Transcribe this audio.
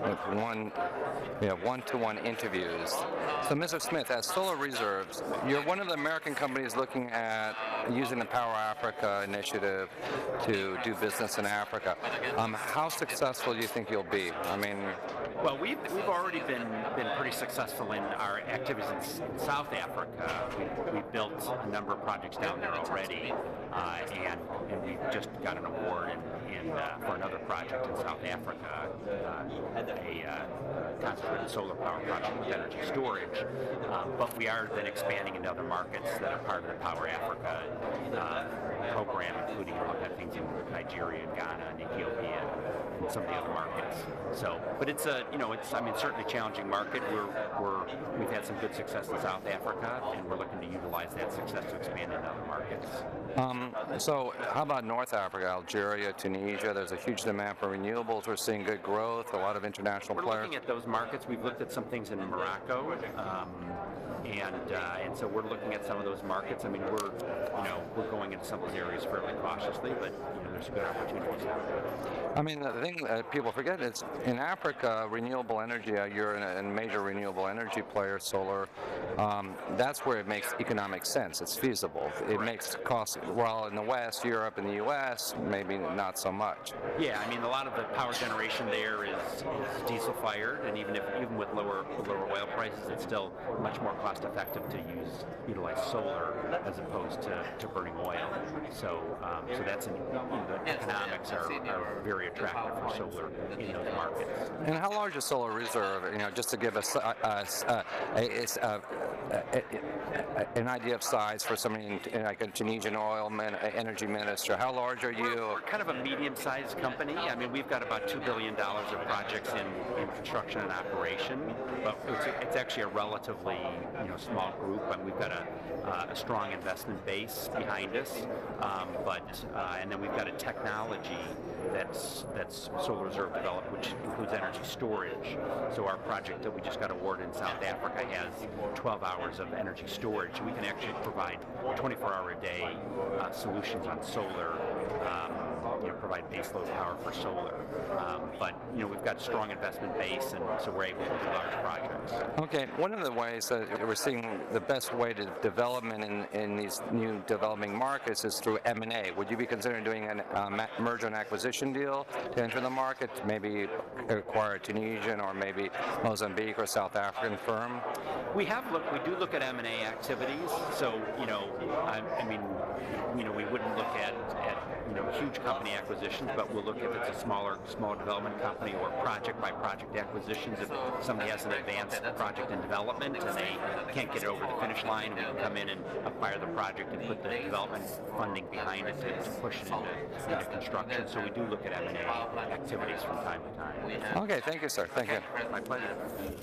with one-to-one interviews. So, Mr. Smith, as SolarReserve, you're one of the American companies looking at using the Power Africa initiative to do business in Africa. How successful do you think you'll be? I mean, well, we've already been pretty successful in our activities in South Africa. We've built a number of projects down there already, and we've just got an award for another project in South Africa, a concentrated solar power project with energy storage. But we are then expanding into other markets that are part of the Power Africa program, including looking at things in Nigeria and Ghana and Ethiopia and some of the other markets. So, but it's certainly a challenging market. We've had some good success in South Africa, and we're looking to utilize that success to expand into other markets. So how about North Africa, Algeria, Tunisia? There's a huge demand for renewables. We're seeing good growth, a lot of international players. We're looking at those markets. We've looked at some things in Morocco, and so we're looking at some of those markets. I mean, we're going into some of those areas fairly cautiously, but there's good opportunities out there. I mean, the thing that people forget is in Africa, renewable energy, you're a major renewable energy player, solar. That's where it makes economic sense. It's feasible. It makes cost. While in the West, Europe, and the U.S., maybe not so much. Yeah, I mean, a lot of the power generation there is diesel-fired, and even with lower oil prices, it's still much more cost-effective to utilize solar as opposed to burning oil. So that's the economics are very attractive for solar in those markets. And how large is SolarReserve? Just to give us an idea of size for somebody like a Tunisian energy minister. How large are you? We're kind of a medium-sized company. I mean, we've got about $2 billion of projects in construction and operation, but it's actually a relatively small group. And we've got a strong investment base behind us, and then we've got a technology that's SolarReserve developed, which includes energy storage. So our project that we just got awarded in South Africa has 12 hours of energy storage. We can actually provide 24-hour-a-day solutions on solar, provide baseload power for solar. But we've got a strong investment base, and so we're able to do large projects. Okay, one of the ways that we're seeing the best way to development in these new developing markets is through M&A. Would you be considering doing a merger and acquisition deal to enter the market, maybe acquire a Tunisian or maybe Mozambique or South African firm? We do look at M&A activities. So we wouldn't look at huge company acquisitions, but we'll look if it's a smaller development company or project by project acquisitions. If somebody has an advanced project in development and they can't get it over the finish line, we can come in and acquire the project and put the development funding behind it to push it into construction. So we do look at M&A activities from time to time. Okay, thank you, sir. Thank you. My pleasure.